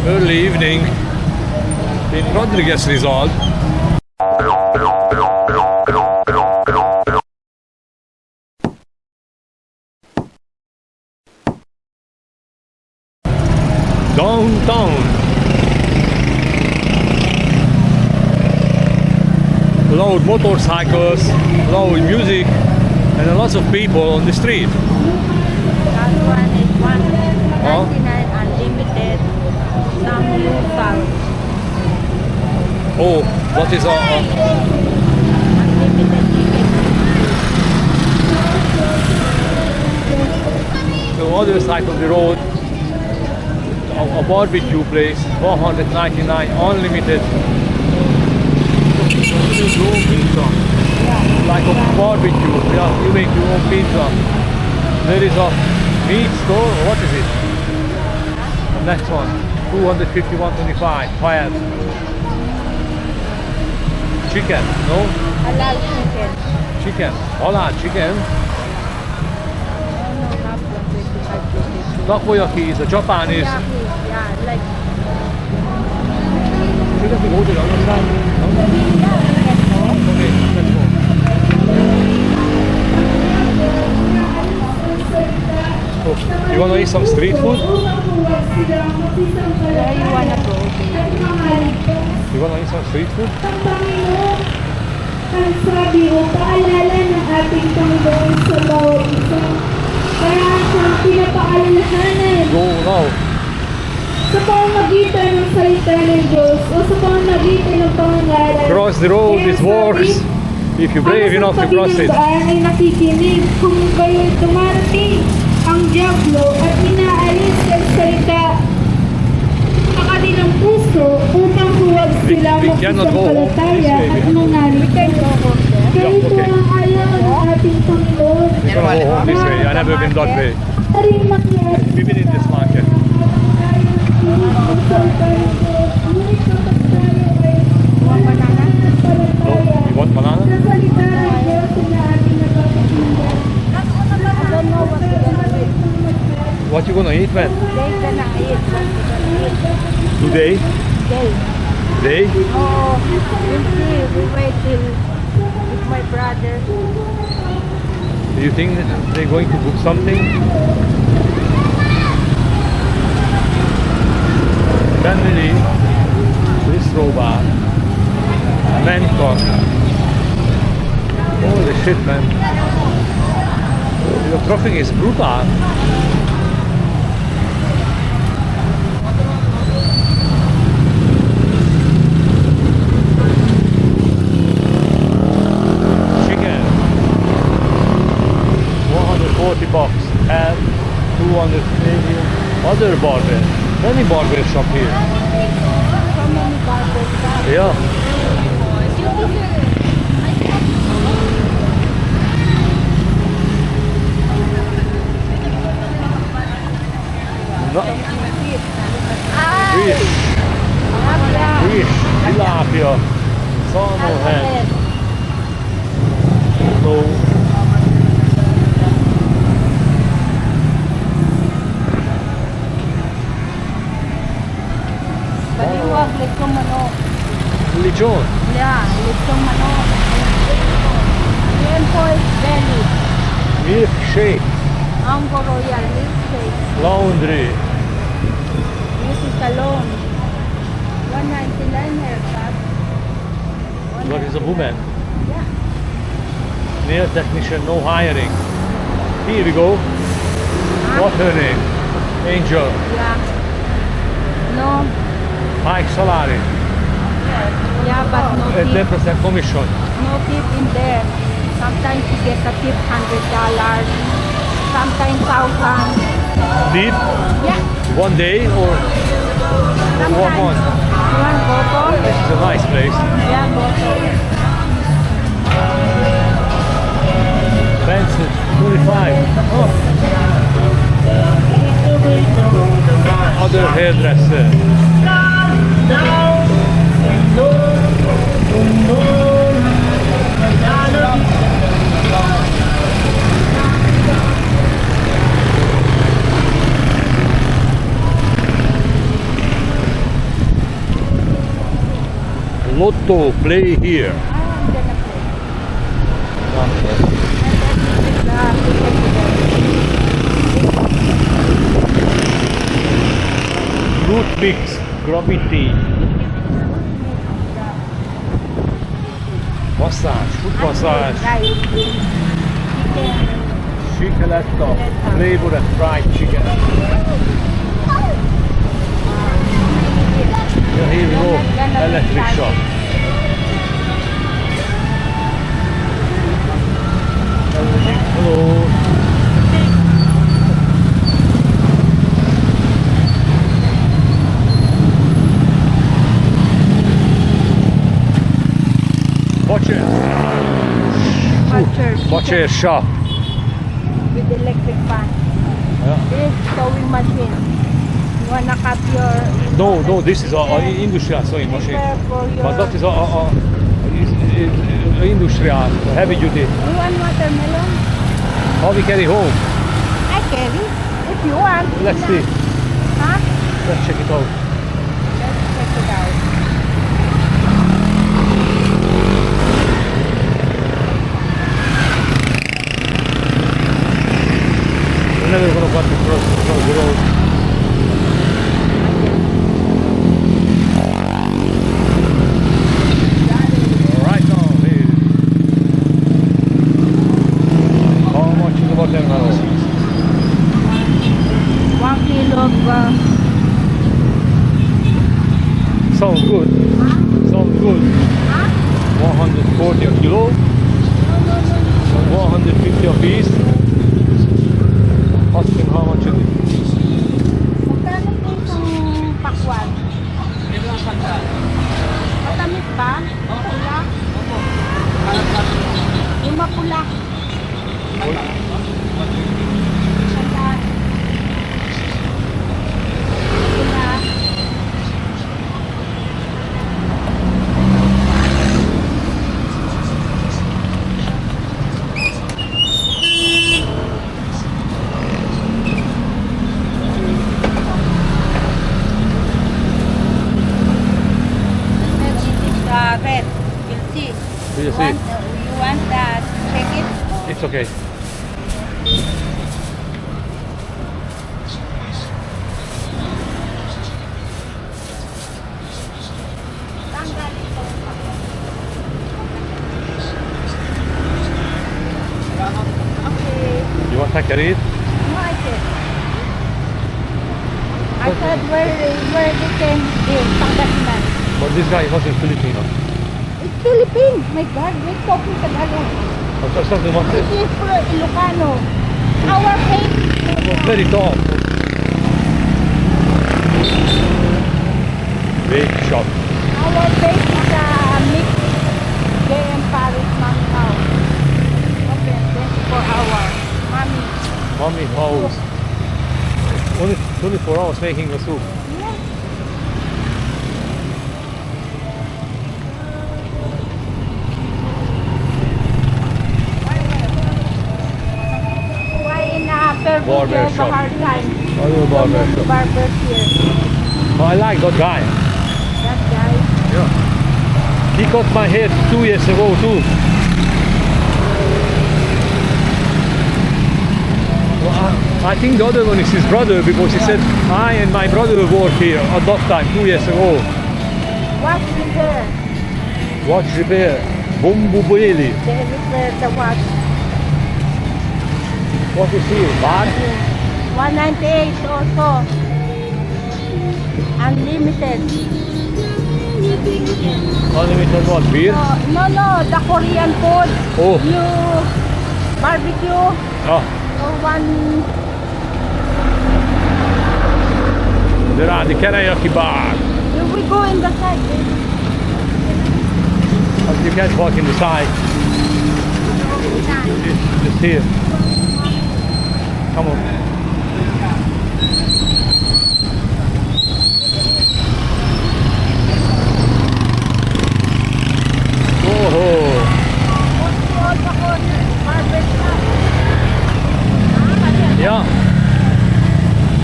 early evening in Rodriguez, Rizal. Downtown. Loud motorcycles, loud music, and a lot of people on the street. That one is 199 unlimited. Some local. Oh, what is Unlimited ticket. the other side of the road? A barbecue place, 499 unlimited. Like a barbecue, yeah, you make your own pizza. There is a meat store, what is it? Next one, 251.25, quiet. Chicken, no? Halal chicken. Chicken, halal chicken. No, not 125 Takoyaki is a Japanese. Yeah, like. Should we go to the other side? No? Okay, let's go. Oh, you wanna eat some street food? Where you wanna go, baby? You wanna eat some street food? Ang sabi o paalala ng ating Panginoon sa bawat isa. Kaya siyang pinapaalalahanan Go now. sa pamamagitan ng salita ng Diyos o sa pamamagitan ng pangangaral. Cross the road, Kaya it sabi, works. If you're brave enough to cross it. Ang pagpapinambaan ay nakikinig kung gayon dumarating ang Diablo at inaalis ang salita sa kanilang puso upang huwag sila We cannot go home magsasampalataya this way. at manalipin. Kaya ito okay. ang ayaw ng ating Panginoon. We're gonna go home this way. I never been that way. Rin makias We've been in this market. ang salita ng Diyos. Ngunit kapag tayo ay No, you want banana? sa salita ng Diyos na ating napapakinggan. I don't know what you're gonna eat. What you gonna eat, man? They gonna eat. What you gonna eat? Today? They. Today? Oh, we'll see. We wait till with my brother. Do you think that they're going to cook something? Family, bistro bar, mentor. Holy shit, man. The traffic is brutal. Chicken. 140 bucks. And 280 other barber. Many barber shop here. So many barbers. Yeah. No. Fish. Fish. Tilapia. Salmon head. So. Baliwag, lechong manok. Lechon. Yeah, lechong manok. Yan po is belly. Milkshake. Mango royal milkshake. Laundry. Beauty salon. 199 haircut. What is a woman? Yeah. Nail technician, no hiring. Here we go. What's her name? Angel. Yeah. No. High salary. Yeah, but no And tip. 10% commission. No tip in there. Sometimes you get a tip $100. Sometimes 1,000. Deep? Yeah. One day or one month? You want bottle? This is a nice place. Yeah, bottle. Fancy 25. Oh. Other hairdresser. Lotto, play here. I'm gonna play. Okay. And then this is the Fruit mix, gravity. Massage, foot massage. Right. Chicolato, flavor and fried chicken. Yeah, here we go, electric shop. Hello. Butcher shop. With electric fan. Yeah. This sewing machine. You wanna cut your... No, this is a industrial sewing machine. For your... But that is a industrial, heavy duty. You want watermelon? How we carry home? I carry. If you want. Let's see. Huh? Let's check it out. Let's check it out. We're never gonna want to cross the road. Right now, here. How much is the watermelon? 1 kilo of... Sounds good. Sounds good. 140 a kilo. 150 a piece. Asking how much is it? Magkano po itong pakwan? Matamis ba? Mapula? Yung mapula. Sandaan. Mapula. Red, you'll see. Do you see? You want that? Check it. It's okay. Tanggal ito. Okay. You want to carry it? No, I said. I said where they can live, Pangasinan. But this guy wasn't Filipino. It's Philippines. My God, we're talking Tagalog. That's something like This this. is for Ilocano. Our face. Very tall. Big shop. Our face is a mix. Gay and Paris mommy house. Open 24 hours. Mommy. Mommy house. Only 24 hours making a soup. Yes. Why in Fairview Barber you have a shop. hard time? I do a barber shop. Barbers here. Oh, I like that guy. That guy. Yeah. He cut my hair 2 years ago too. Well, I think the other one is his brother because he said I and my brother worked here at that time 2 years ago. Watch repair. Watch repair. Bumbubueli. They repair the watch. What is here? Bad? 198 also. Unlimited. Unlimited what? Beer? No, the Korean food. Oh. You barbecue Ah, or one. there are the karaoke bar. We go in the side, baby. But you can't walk in the side. It's here. Come on. Oh, yeah.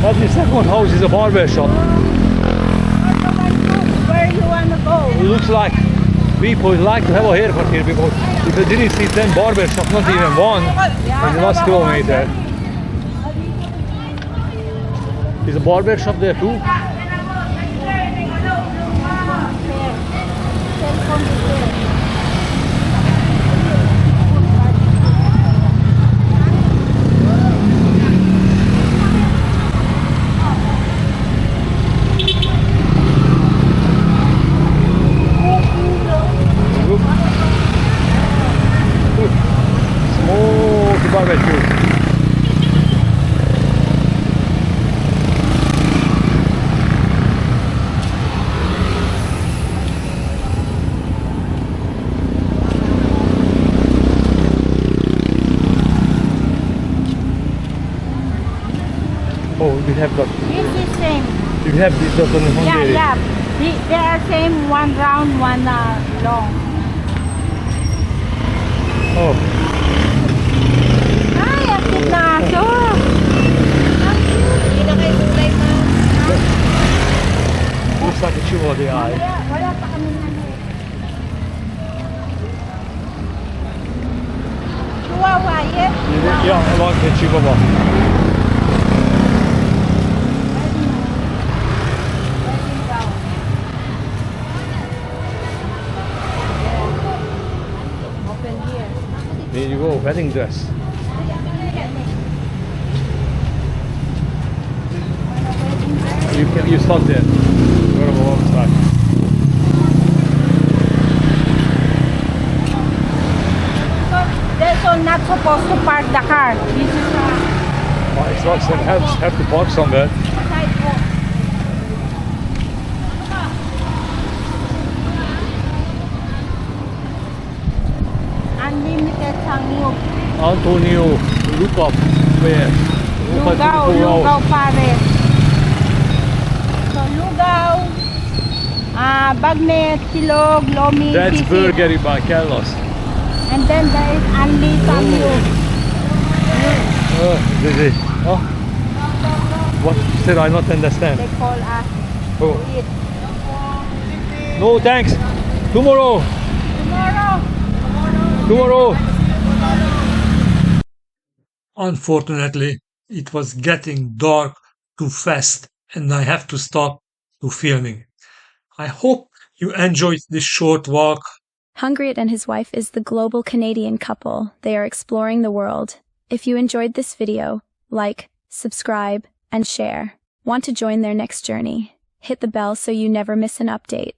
But the second house is a barber shop. Where you wanna go? It looks like people like to have a haircut here because if I didn't see 10 barber shops, not even one, in the last kilometer. Is a barber shop there too? Smoky barbecue. Oh, we have got. This is same. We have this in Hungary. Yeah. They are same, one round, one long. Oh, Ay, ang cute na aso. looks like a chew of the eye. Wala pa kami na Chihuahua, yes? Yeah, I like the Chihuahua. Open here. There you go, wedding dress. You stop there. Go to the wrong side. So, there's all not supposed to park the car. This is a Oh, it's like they have to park somewhere. sidewalk. Unlimited Sangyo. Antonio, look up where? Lugaw pare. So Lugaw, Bagnet, Silog, Lomi, That's Sisig. Burger by Carlos. And then there is Anli Sangyo. This is. Oh, what did I not understand? They call us Oh, to eat. no thanks. Tomorrow. Tomorrow. Unfortunately, it was getting dark too fast and I have to stop to filming. I hope you enjoyed this short walk. Hungriet and his wife is the global Canadian couple. They are exploring the world. If you enjoyed this video, like, subscribe, and share. Want to join their next journey? Hit the bell so you never miss an update.